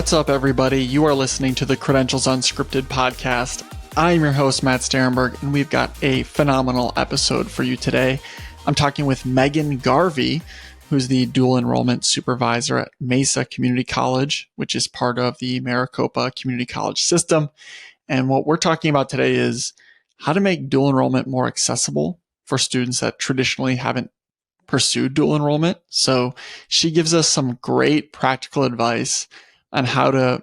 What's up, everybody? You are listening to the Credentials Unscripted podcast. I'm your host, Matt Sterenberg, and we've got a phenomenal episode for you today. I'm talking with Megan Garvey, who's the dual enrollment supervisor at Mesa Community College, which is part of the Maricopa Community College system. And what we're talking about today is how to make dual enrollment more accessible for students that traditionally haven't pursued dual enrollment. So she gives us some great practical advice on how to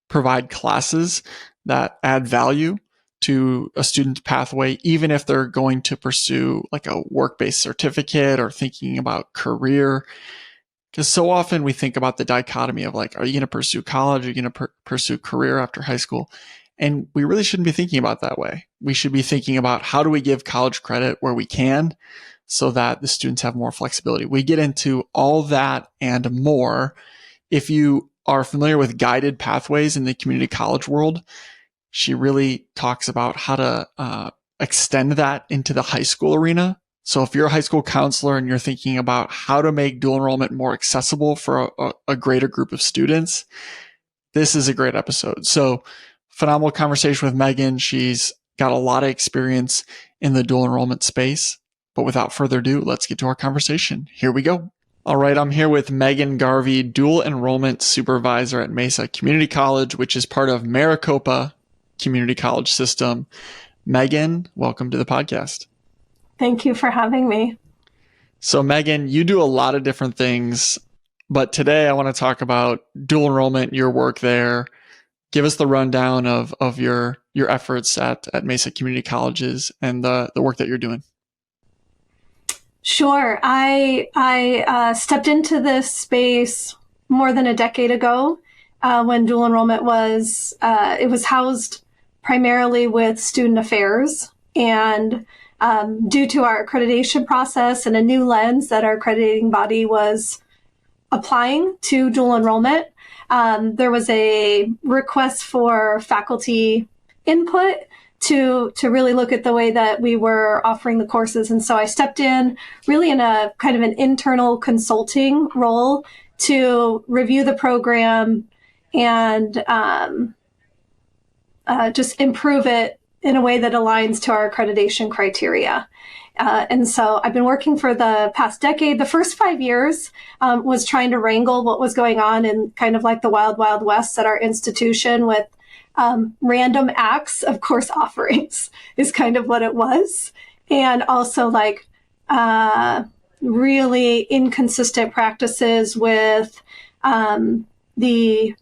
provide classes that add value to a student's pathway, even if they're going to pursue like a work-based certificate or thinking about career. Because so often we think about the dichotomy of like, are you going to pursue college? Are you going to pursue career after high school? And we really shouldn't be thinking about that way. We should be thinking about how do we give college credit where we can so that the students have more flexibility. We get into all that and more. If you are familiar with guided pathways in the community college world, she really talks about how to extend that into the high school arena. So if you're a high school counselor and you're thinking about how to make dual enrollment more accessible for a greater group of students, this is a great episode. So phenomenal conversation with Megan. She's got a lot of experience in the dual enrollment space. But without further ado, let's get to our conversation. Here we go. All right, I'm here with Megan Garvey, dual enrollment supervisor at Mesa Community College, which is part of Maricopa Community College system. Megan, welcome to the podcast. Thank you for having me. So Megan, you do a lot of different things, but today I want to talk about dual enrollment, your work there. Give us the rundown of your efforts at Mesa Community Colleges and the work that you're doing. Sure. I stepped into this space more than a decade ago when dual enrollment was housed primarily with student affairs. And due to our accreditation process and a new lens that our accrediting body was applying to dual enrollment, there was a request for faculty input to really look at the way that we were offering the courses. And so I stepped in really in a kind of an internal consulting role to review the program and just improve it in a way that aligns to our accreditation criteria. And so I've been working for the past decade. The first 5 years was trying to wrangle what was going on in kind of like the wild, wild west at our institution with random acts of course offerings is kind of what it was. And also like really inconsistent practices with the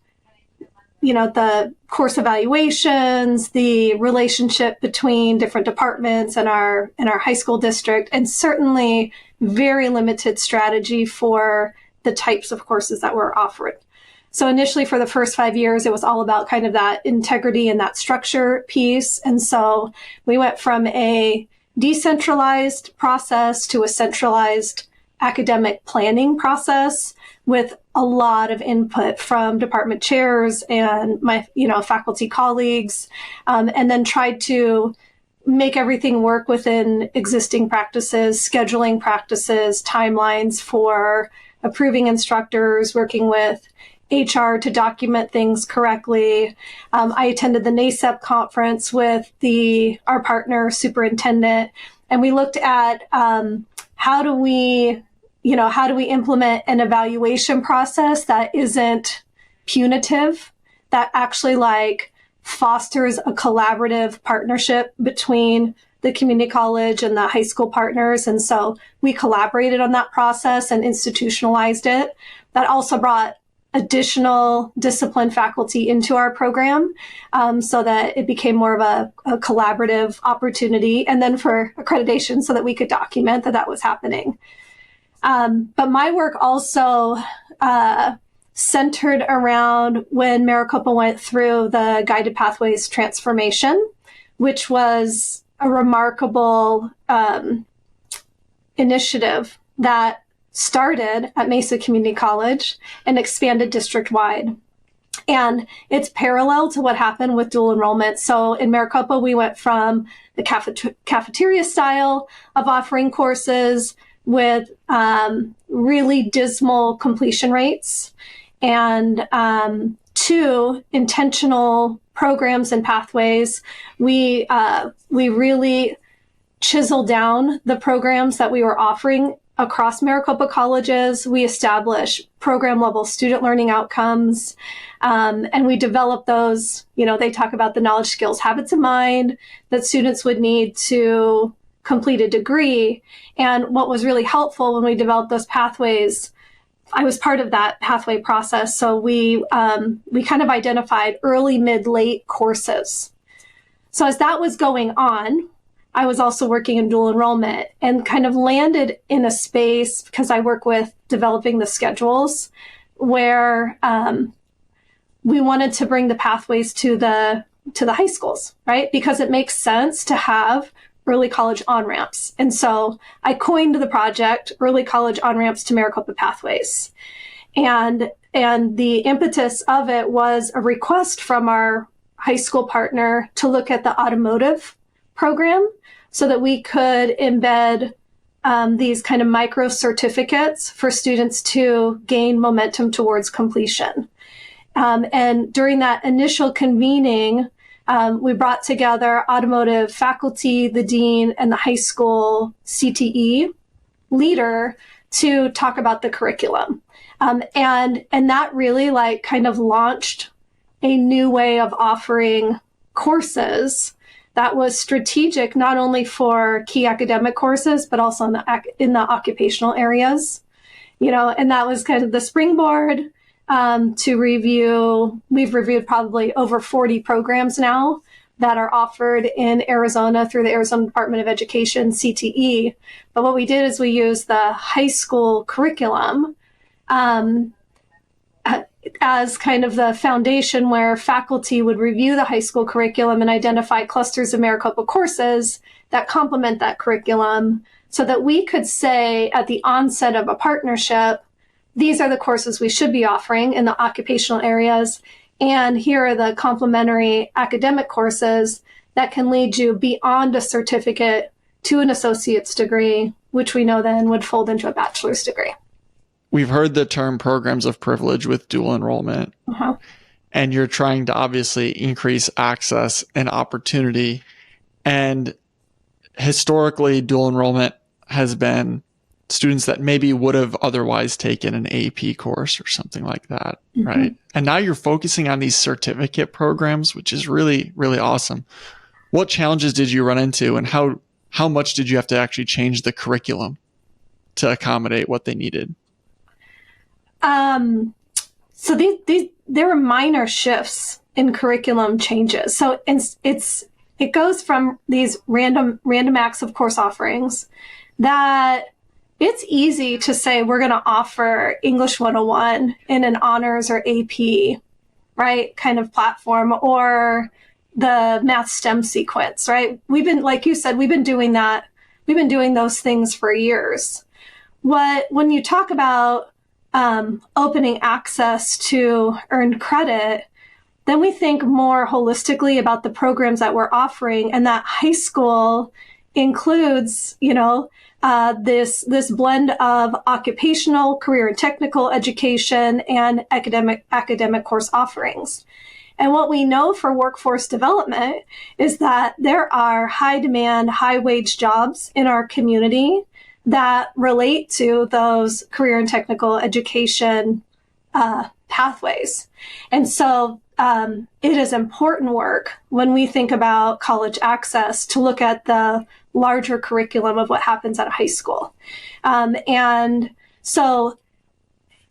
course evaluations, the relationship between different departments and our high school district, and certainly very limited strategy for the types of courses that were offered. So initially for the first 5 years, it was all about kind of that integrity and that structure piece. And so we went from a decentralized process to a centralized academic planning process with a lot of input from department chairs and my, faculty colleagues, and then tried to make everything work within existing practices, scheduling practices, timelines for approving instructors, working with HR to document things correctly. I attended the NACEP conference with our partner superintendent, and we looked at how do we implement an evaluation process that isn't punitive, that actually fosters a collaborative partnership between the community college and the high school partners. And so we collaborated on that process and institutionalized it. That also brought additional discipline faculty into our program so that it became more of a collaborative opportunity, and then for accreditation so that we could document that was happening. But my work also centered around when Maricopa went through the Guided Pathways transformation, which was a remarkable initiative that started at Mesa Community College and expanded district-wide. And it's parallel to what happened with dual enrollment. So in Maricopa, we went from the cafeteria style of offering courses with really dismal completion rates and 2, intentional programs and pathways. We really chiseled down the programs that we were offering across Maricopa Colleges. We established program level student learning outcomes, and we developed those. They talk about the knowledge, skills, habits, and mind that students would need to complete a degree. And what was really helpful when we developed those pathways, I was part of that pathway process. So we kind of identified early, mid, late courses. So as that was going on, I was also working in dual enrollment and kind of landed in a space, because I work with developing the schedules, where we wanted to bring the pathways to the high schools, right? Because it makes sense to have early college on-ramps. And so I coined the project Early College On-Ramps to Maricopa Pathways. And the impetus of it was a request from our high school partner to look at the automotive program so that we could embed these kind of micro certificates for students to gain momentum towards completion. And during that initial convening, we brought together automotive faculty, the dean, and the high school CTE leader to talk about the curriculum. And that really kind of launched a new way of offering courses that was strategic, not only for key academic courses, but also in the occupational areas, and that was kind of the springboard to review. We've reviewed probably over 40 programs now that are offered in Arizona through the Arizona Department of Education, CTE. But what we did is we used the high school curriculum as kind of the foundation, where faculty would review the high school curriculum and identify clusters of Maricopa courses that complement that curriculum, so that we could say at the onset of a partnership, these are the courses we should be offering in the occupational areas, and here are the complementary academic courses that can lead you beyond a certificate to an associate's degree, which we know then would fold into a bachelor's degree. We've heard the term programs of privilege with dual enrollment, and you're trying to obviously increase access and opportunity. And historically, dual enrollment has been students that maybe would have otherwise taken an AP course or something like that, right? And now you're focusing on these certificate programs, which is really, really awesome. What challenges did you run into, and how much did you have to actually change the curriculum to accommodate what they needed? So there were minor shifts in curriculum changes. So it goes from these random acts of course offerings that it's easy to say we're going to offer English 101 in an honors or AP, right, kind of platform, or the math STEM sequence, right? We've been, like you said, we've been doing that. We've been doing those things for years. When you talk about opening access to earned credit, then we think more holistically about the programs that we're offering, and that high school includes, this blend of occupational, career and technical education and academic course offerings. And what we know for workforce development is that there are high demand, high wage jobs in our community that relate to those career and technical education pathways. And so it is important work when we think about college access to look at the larger curriculum of what happens at a high school. And so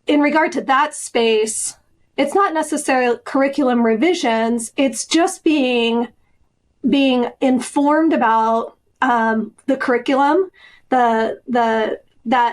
in regard to that space, it's not necessarily curriculum revisions. It's just being informed about the curriculum, that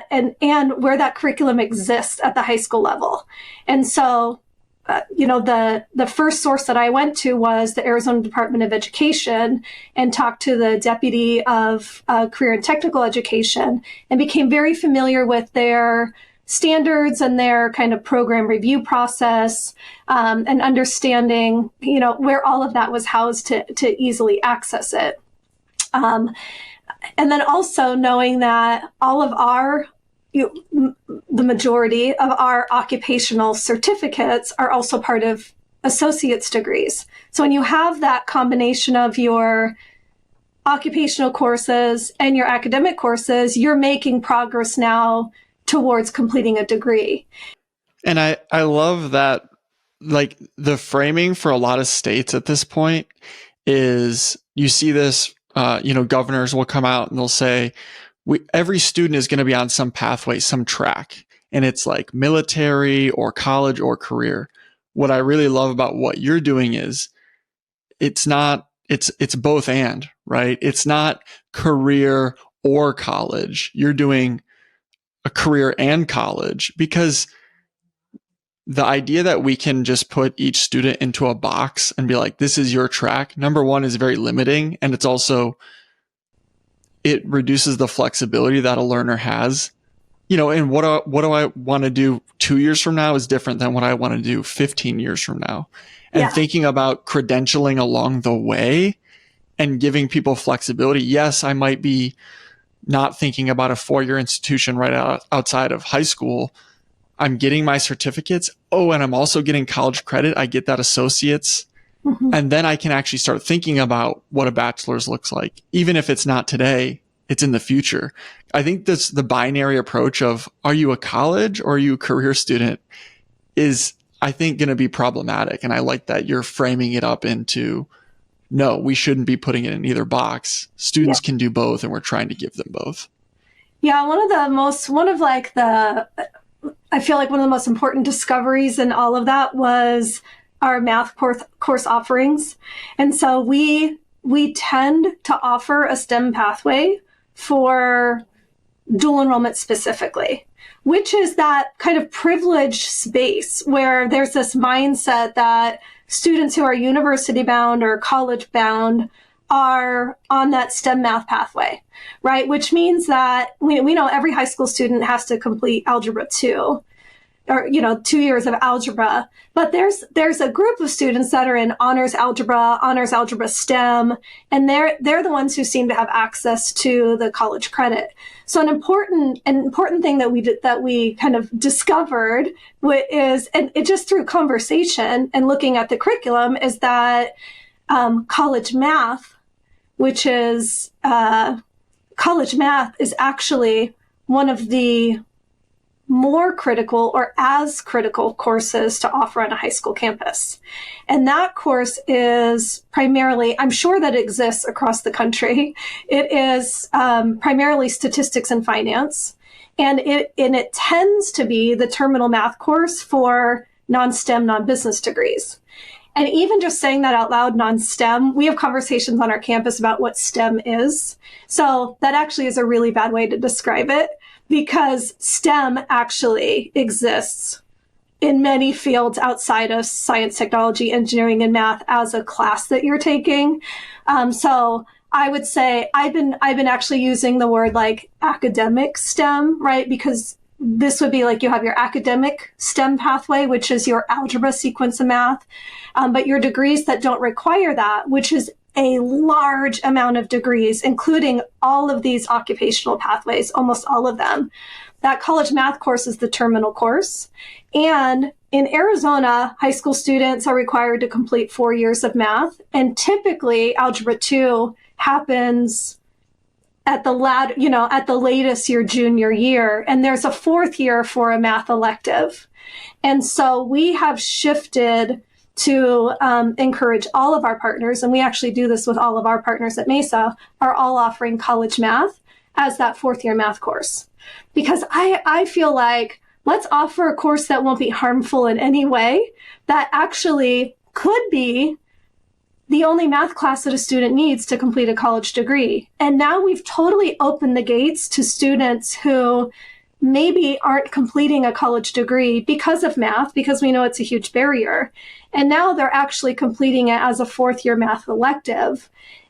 and where that curriculum exists at the high school level. And so, the first source that I went to was the Arizona Department of Education, and talked to the deputy of career and technical education, and became very familiar with their standards and their kind of program review process, and understanding, where all of that was housed to easily access it. And then also knowing that all of our the majority of our occupational certificates are also part of associate's degrees. So when you have that combination of your occupational courses and your academic courses, you're making progress now towards completing a degree. And I love that, like, the framing for a lot of states at this point is, you see this, governors will come out and they'll say, every student is going to be on some pathway, some track, and it's like military or college or career. What I really love about what you're doing is it's both and, right? It's not career or college. You're doing a career and college, because the idea that we can just put each student into a box and be like, this is your track, number one, is very limiting. And it's also, it reduces the flexibility that a learner has. And what do I want to do 2 years from now is different than what I want to do 15 years from now. And thinking about credentialing along the way and giving people flexibility. Yes, I might be not thinking about a 4-year institution right outside of high school. I'm getting my certificates. Oh, and I'm also getting college credit. I get that associate's. Mm-hmm. And then I can actually start thinking about what a bachelor's looks like. Even if it's not today, it's in the future. I think that's the binary approach of, are you a college or are you a career student, is, I think, going to be problematic. And I like that you're framing it up into, no, we shouldn't be putting it in either box. Students can do both, and we're trying to give them both. Yeah, I feel like one of the most important discoveries in all of that was our math course offerings. And so we tend to offer a STEM pathway for dual enrollment specifically, which is that kind of privileged space where there's this mindset that students who are university bound or college bound are on that STEM math pathway, right? Which means that we know every high school student has to complete Algebra 2, or 2 years of algebra. But there's a group of students that are in honors algebra STEM, and they're the ones who seem to have access to the college credit. So an important thing that we kind of discovered is, and it just through conversation and looking at the curriculum, is that college math is actually one of the more critical or as critical courses to offer on a high school campus. And that course is primarily, I'm sure that it exists across the country, it is primarily statistics and finance. And it tends to be the terminal math course for non-STEM, non-business degrees. And even just saying that out loud, non-STEM, we have conversations on our campus about what STEM is. So that actually is a really bad way to describe it, because STEM actually exists in many fields outside of science, technology, engineering, and math as a class that you're taking. So I would say I've been actually using the word like academic STEM, right? Because this would be like, you have your academic STEM pathway, which is your algebra sequence of math, but your degrees that don't require that, which is a large amount of degrees, including all of these occupational pathways, almost all of them. That college math course is the terminal course. And in Arizona, high school students are required to complete 4 years of math. And typically Algebra 2 happens at the latest your junior year. And there's a 4th year for a math elective. And so we have shifted to encourage all of our partners, and we actually do this with all of our partners at Mesa, are all offering college math as that 4th year math course. Because I feel like, let's offer a course that won't be harmful in any way, that actually could be the only math class that a student needs to complete a college degree. And now we've totally opened the gates to students who maybe aren't completing a college degree because of math, because we know it's a huge barrier. And now they're actually completing it as a 4th year math elective.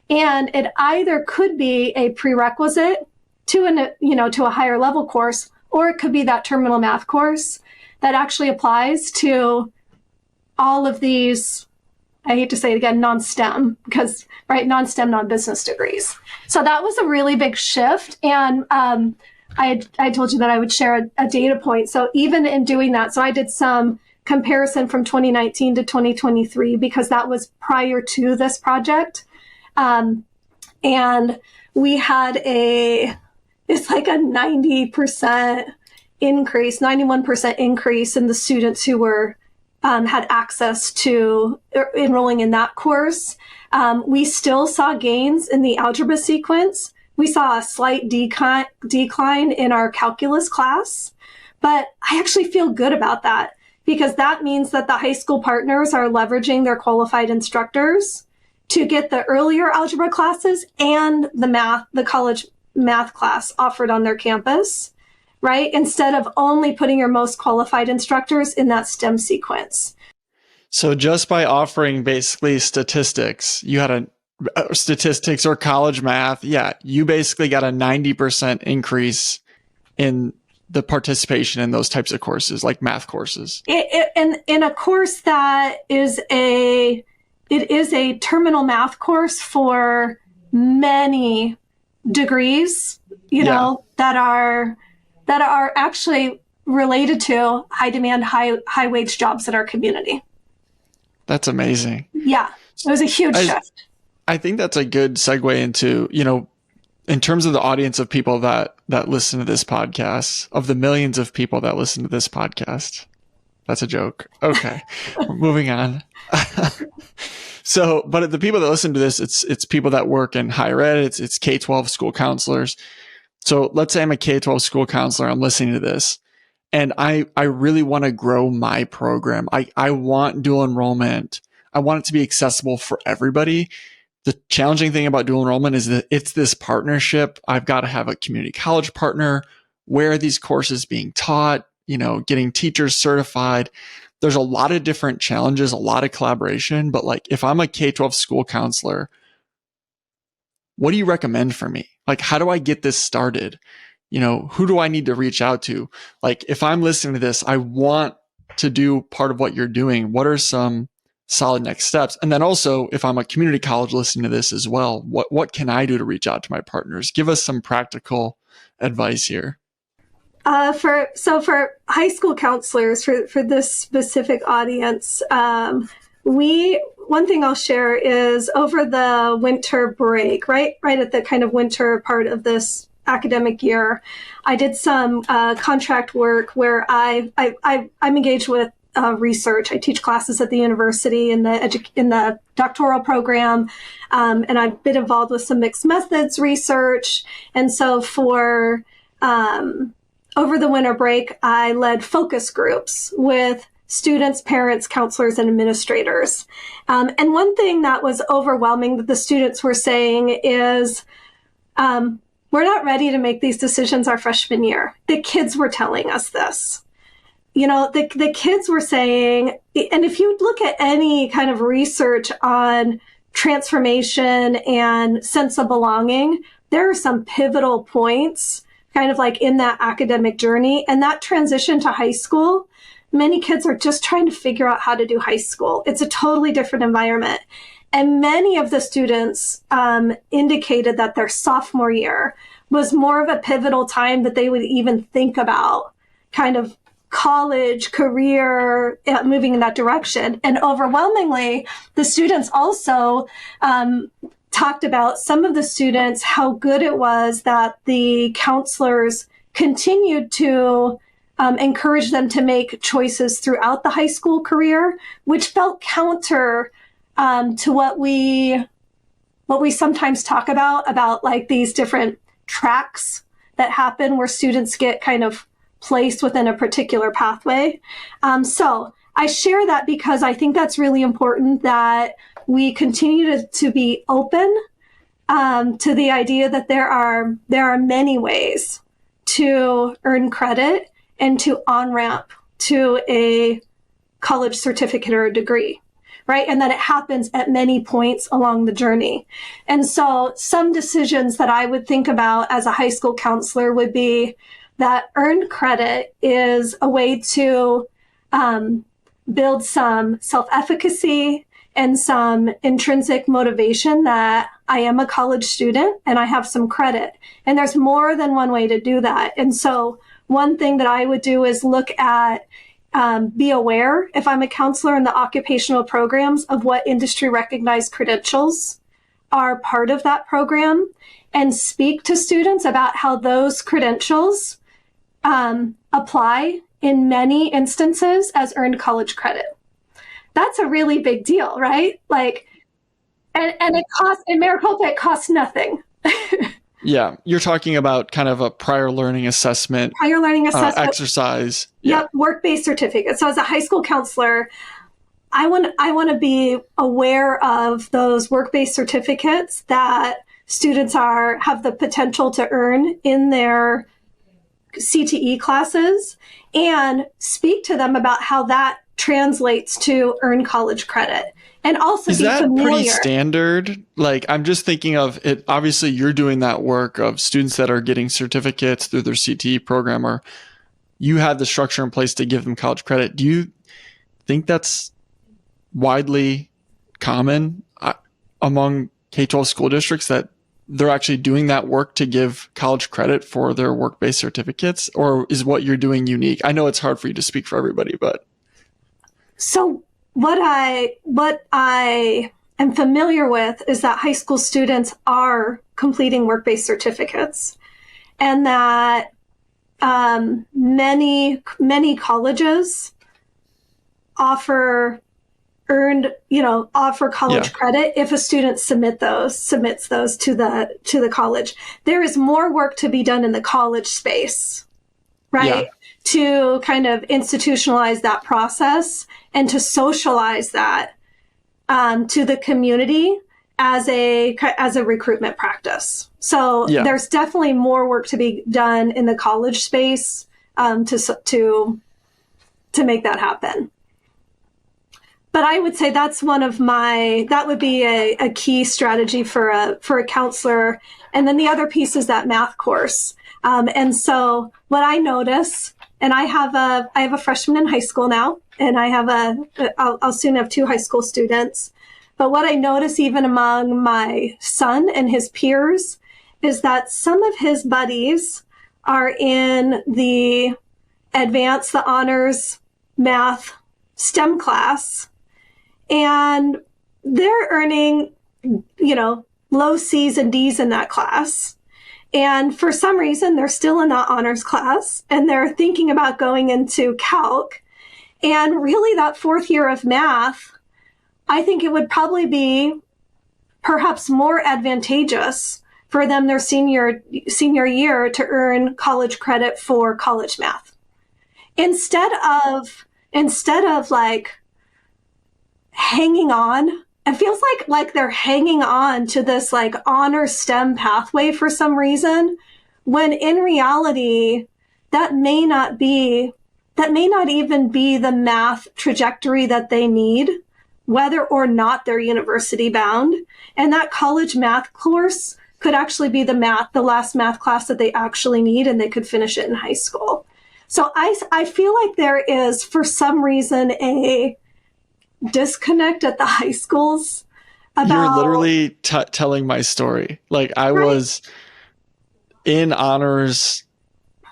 And it either could be a prerequisite to a higher level course, or it could be that terminal math course that actually applies to all of these, I hate to say it again, non-STEM, because, right, non-STEM, non-business degrees. So that was a really big shift. And I told you that I would share a data point. So even in doing that, so I did some comparison from 2019 to 2023 because that was prior to this project. And we had it's like a 90% increase, 91% increase in the students who were had access to enrolling in that course. We still saw gains in the algebra sequence. We saw a slight decline in our calculus class, but I actually feel good about that because that means that the high school partners are leveraging their qualified instructors to get the earlier algebra classes and the college math class offered on their campus, right? Instead of only putting your most qualified instructors in that STEM sequence. So just by offering basically statistics, you had statistics or college math. Yeah. You basically got a 90% increase in the participation in those types of courses, like math courses. And in a course that is it is a terminal math course for many degrees, that are actually related to high demand, high wage jobs in our community. That's amazing. Yeah, it was a huge shift. I think that's a good segue into, in terms of the audience of people that listen to this podcast, of the millions of people that listen to this podcast. That's a joke. Okay. Moving on. So, but the people that listen to this, it's people that work in higher ed. It's K-12 school counselors. So let's say I'm a K-12 school counselor. I'm listening to this and I really want to grow my program. I want dual enrollment. I want it to be accessible for everybody. The challenging thing about dual enrollment is that it's this partnership. I've got to have a community college partner. Where are these courses being taught? Getting teachers certified. There's a lot of different challenges, a lot of collaboration. But like, if I'm a K-12 school counselor, what do you recommend for me? Like, how do I get this started? Who do I need to reach out to? Like, if I'm listening to this, I want to do part of what you're doing. What are some solid next steps? And then also, if I'm a community college listening to this as well, what can I do to reach out to my partners? Give us some practical advice here. For high school counselors, for this specific audience, one thing I'll share is over the winter break, right at the kind of winter part of this academic year, I did some contract work where I'm engaged with research. I teach classes at the university in the doctoral program, and I've been involved with some mixed methods research. And so for over the winter break, I led focus groups with students, parents, counselors, and administrators. And one thing that was overwhelming that the students were saying is, we're not ready to make these decisions our freshman year. The kids were telling us this. The kids were saying, and if you look at any kind of research on transformation and sense of belonging, there are some pivotal points kind of like in that academic journey. And that transition to high school, many kids are just trying to figure out how to do high school. It's a totally different environment. And many of the students indicated that their sophomore year was more of a pivotal time that they would even think about kind of college, career, moving in that direction. And overwhelmingly, the students also talked about, some of the students, how good it was that the counselors continued to encourage them to make choices throughout the high school career, which felt counter to what we sometimes talk about like these different tracks that happen where students get kind of placed within a particular pathway. So I share that because I think that's really important that we continue to be open to the idea that there are many ways to earn credit and to on-ramp to a college certificate or a degree, right? And that it happens at many points along the journey. And so some decisions that I would think about as a high school counselor would be that earned credit is a way to build some self-efficacy and some intrinsic motivation that I am a college student and I have some credit. And there's more than one way to do that. And so one thing that I would do is look at, be aware, if I'm a counselor in the occupational programs, of what industry recognized credentials are part of that program, and speak to students about how those credentials apply in many instances as earned college credit. That's a really big deal, right? Like, and it costs, in Maricopa, it costs nothing. Yeah. You're talking about kind of a prior learning assessment exercise. Yep. Work-based certificate. So as a high school counselor, I want to be aware of those work-based certificates that students have the potential to earn in their CTE classes, and speak to them about how that translates to earn college credit. And also is be that familiar. Pretty standard? Like, I'm just thinking of it. Obviously, you're doing that work of students that are getting certificates through their CTE program, or you have the structure in place to give them college credit. Do you think that's widely common among K-12 school districts, that they're actually doing that work to give college credit for their work-based certificates? Or is what you're doing unique? I know it's hard for you to speak for everybody, but. So what I am familiar with is that high school students are completing work-based certificates, and that many colleges offer college credit if a student submits those to the college. There is more work to be done in the college space, right? Yeah. To kind of institutionalize that process and to socialize that to the community as a recruitment practice. So there's definitely more work to be done in the college space to make that happen. But I would say that would be a key strategy for a counselor. And then the other piece is that math course. And so what I notice, and I have a freshman in high school now, and I'll soon have 2 high school students. But what I notice even among my son and his peers is that some of his buddies are in the advanced, the honors math STEM class, and they're earning, low C's and D's in that class. And for some reason, they're still in that honors class, and they're thinking about going into calc. And really, that 4th year of math, I think it would probably be perhaps more advantageous for them their senior year to earn college credit for college math. Instead of like hanging on, it feels like they're hanging on to this like honor STEM pathway for some reason, when in reality, that may not even be the math trajectory that they need, whether or not they're university bound. And that college math course could actually be the last math class that they actually need, and they could finish it in high school. So I feel like there is, for some reason, a disconnect at the high schools about. You're literally telling my story. Like, I was in honors,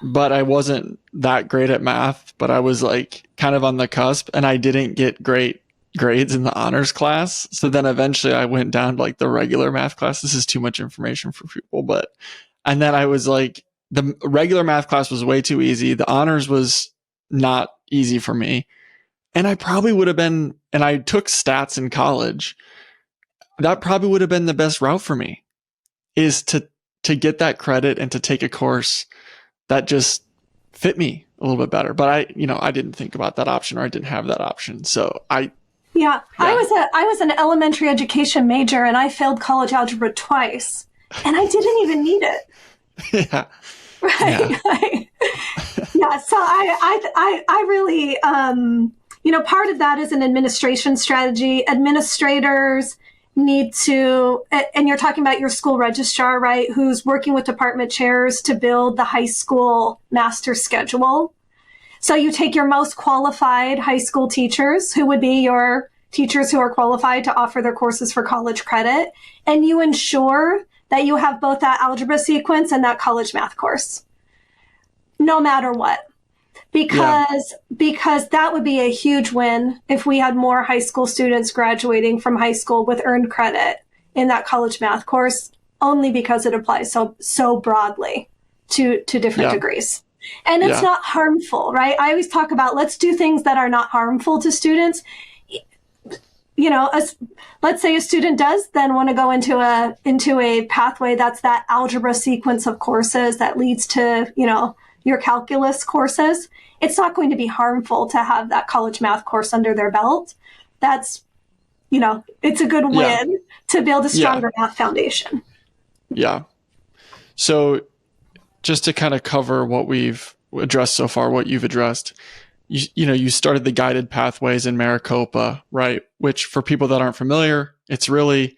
but I wasn't that great at math, but I was like kind of on the cusp, and I didn't get great grades in the honors class. So then eventually I went down to like the regular math class. This is too much information for people, and then I was like, the regular math class was way too easy. The honors was not easy for me. And I probably would have been, and I took stats in college. That probably would have been the best route for me, is to get that credit and to take a course that just fit me a little bit better. But I didn't think about that option, or I didn't have that option. So I was an elementary education major, and I failed college algebra twice, and I didn't even need it. Yeah. Right. Yeah. So I really, part of that is an administration strategy. Administrators need to, and you're talking about your school registrar, right, who's working with department chairs to build the high school master schedule. So you take your most qualified high school teachers, who would be your teachers who are qualified to offer their courses for college credit, and you ensure that you have both that algebra sequence and that college math course, no matter what. Because that would be a huge win if we had more high school students graduating from high school with earned credit in that college math course, only because it applies so broadly to different degrees. And it's not harmful, right? I always talk about, let's do things that are not harmful to students. You know, let's say a student does then want to go into a pathway that's that algebra sequence of courses that leads to, you know, your calculus courses. It's not going to be harmful to have that college math course under their belt. That's, you know, it's a good win to build a stronger math foundation. Yeah. So just to kind of cover what we've addressed so far, what you've addressed, you started the guided pathways in Maricopa, right? Which for people that aren't familiar, it's really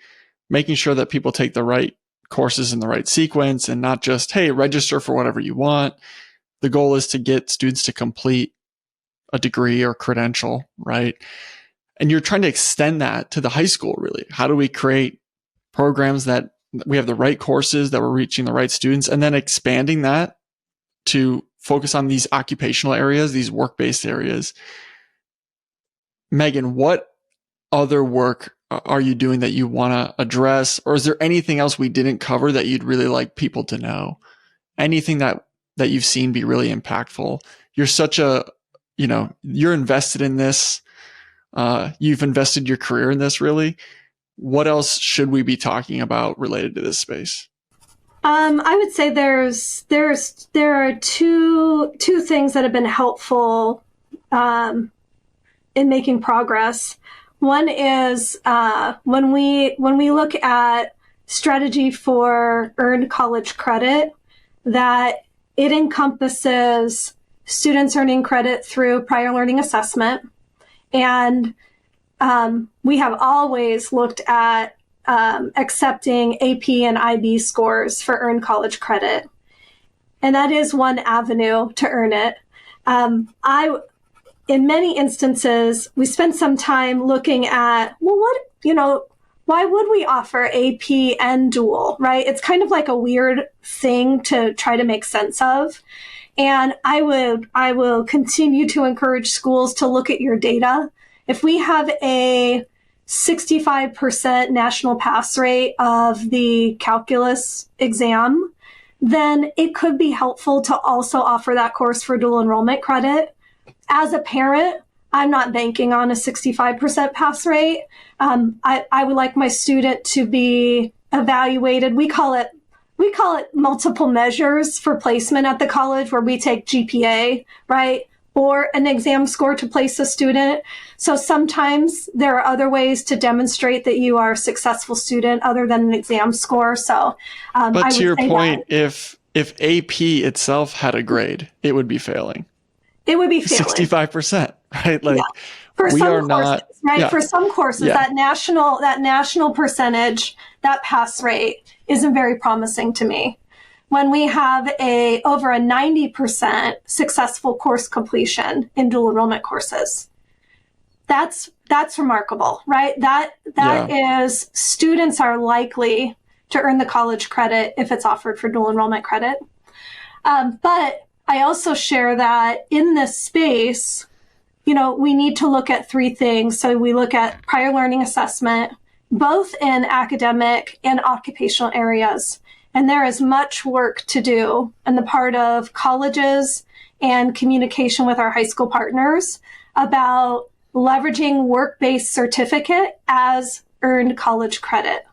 making sure that people take the right courses in the right sequence and not just, hey, register for whatever you want. The goal is to get students to complete a degree or credential, right? And you're trying to extend that to the high school, really. How do we create programs that we have the right courses, that we're reaching the right students, and then expanding that to focus on these occupational areas, these work-based areas? Megan, what other work are you doing that you want to address? Or is there anything else we didn't cover that you'd really like people to know? Anything that you've seen be really impactful? You're such you're invested in this. You've invested your career in this, really. What else should we be talking about related to this space? I would say there are two things that have been helpful in making progress. One is when we look at strategy for earned college credit, that it encompasses students earning credit through prior learning assessment. And we have always looked at accepting AP and IB scores for earned college credit. And that is one avenue to earn it. In many instances, we spend some time looking at, why would we offer AP and dual, right? It's kind of like a weird thing to try to make sense of. And I will continue to encourage schools to look at your data. If we have a 65% national pass rate of the calculus exam, then it could be helpful to also offer that course for dual enrollment credit. As a parent, I'm not banking on a 65% pass rate. I would like my student to be evaluated. We call it multiple measures for placement at the college, where we take GPA, right? Or an exam score to place a student. So sometimes there are other ways to demonstrate that you are a successful student other than an exam score. So, but to your point, if AP itself had a grade, it would be failing. It would be failing. 65%, right? Like for we some are courses, not right? Yeah. For some courses, that national percentage, that pass rate isn't very promising to me. When we have over a 90% successful course completion in dual enrollment courses, that's remarkable, right? That is, students are likely to earn the college credit if it's offered for dual enrollment credit. But I also share that in this space, we need to look at three things. So we look at prior learning assessment, both in academic and occupational areas. And there is much work to do on the part of colleges and communication with our high school partners about leveraging work-based certificate as earned college credit,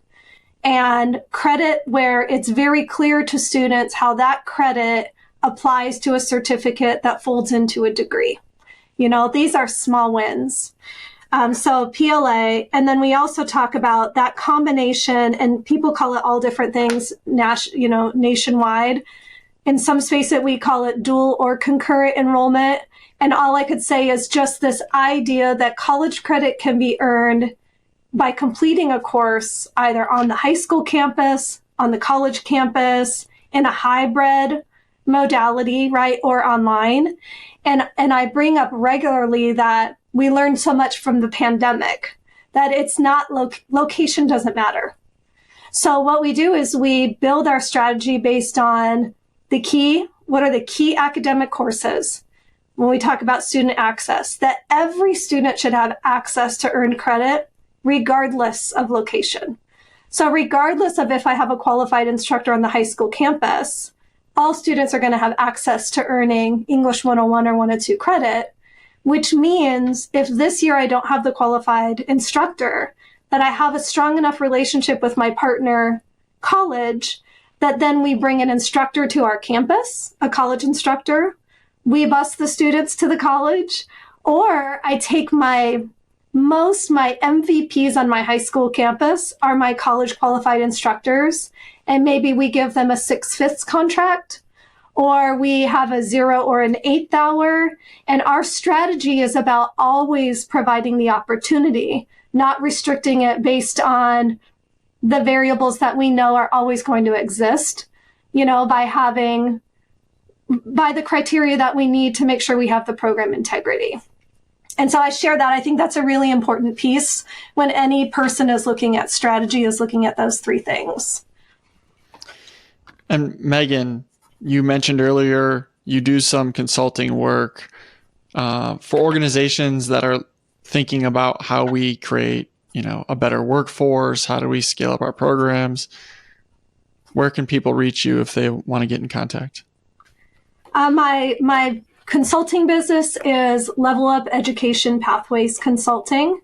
and credit where it's very clear to students how that credit applies to a certificate that folds into a degree. These are small wins. So PLA, and then we also talk about that combination, and people call it all different things, nationwide. In some spaces, we call it dual or concurrent enrollment. And all I could say is just this idea that college credit can be earned by completing a course either on the high school campus, on the college campus, in a hybrid modality, right, or online. And I bring up regularly that we learned so much from the pandemic, that it's not location doesn't matter. So what we do is we build our strategy based on what are the key academic courses when we talk about student access, that every student should have access to earned credit regardless of location. So regardless of if I have a qualified instructor on the high school campus, all students are going to have access to earning English 101 or 102 credit, which means if this year I don't have the qualified instructor, that I have a strong enough relationship with my partner college that then we bring an instructor to our campus, a college instructor. We bus the students to the college, or I take my MVPs on my high school campus are my college qualified instructors, and maybe we give them a 6/5 contract, or we have a 0 or an 8th hour. And our strategy is about always providing the opportunity, not restricting it based on the variables that we know are always going to exist, by the criteria that we need to make sure we have the program integrity. And so I share that. I think that's a really important piece when any person is looking at strategy, is looking at those three things. And Megan, you mentioned earlier you do some consulting work for organizations that are thinking about how we create, a better workforce. How do we scale up our programs? Where can people reach you if they want to get in contact? My consulting business is Level Up Education Pathways Consulting.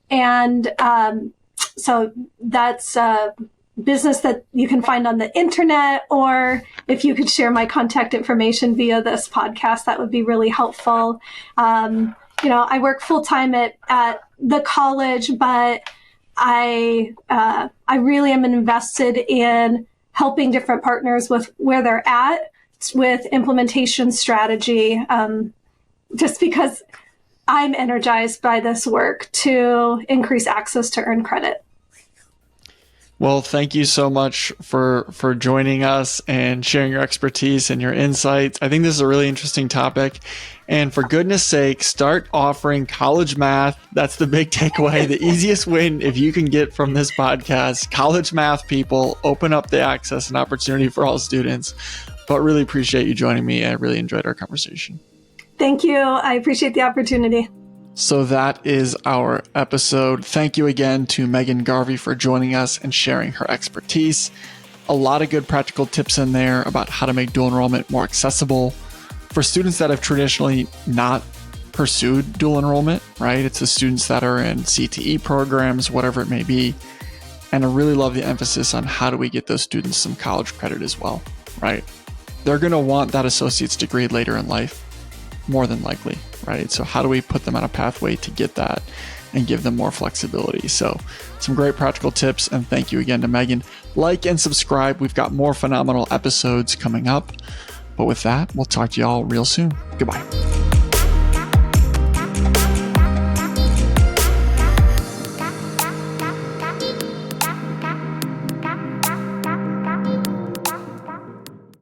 And so that's a business that you can find on the internet, or if you could share my contact information via this podcast, that would be really helpful. I work full-time at the college, but I really am invested in helping different partners with where they're at with implementation strategy, just because I'm energized by this work to increase access to earned credit. Well, thank you so much for joining us and sharing your expertise and your insights. I think this is a really interesting topic. And for goodness sake, start offering college math. That's the big takeaway. The easiest win, if you can get from this podcast, college math people, open up the access and opportunity for all students. But really appreciate you joining me. I really enjoyed our conversation. Thank you. I appreciate the opportunity. So that is our episode. Thank you again to Megan Garvey for joining us and sharing her expertise. A lot of good practical tips in there about how to make dual enrollment more accessible for students that have traditionally not pursued dual enrollment, right? It's the students that are in CTE programs, whatever it may be. And I really love the emphasis on how do we get those students some college credit as well, right? They're going to want that associate's degree later in life, more than likely, right? So how do we put them on a pathway to get that and give them more flexibility? So some great practical tips, and thank you again to Megan. Like and subscribe. We've got more phenomenal episodes coming up. But with that, we'll talk to y'all real soon. Goodbye.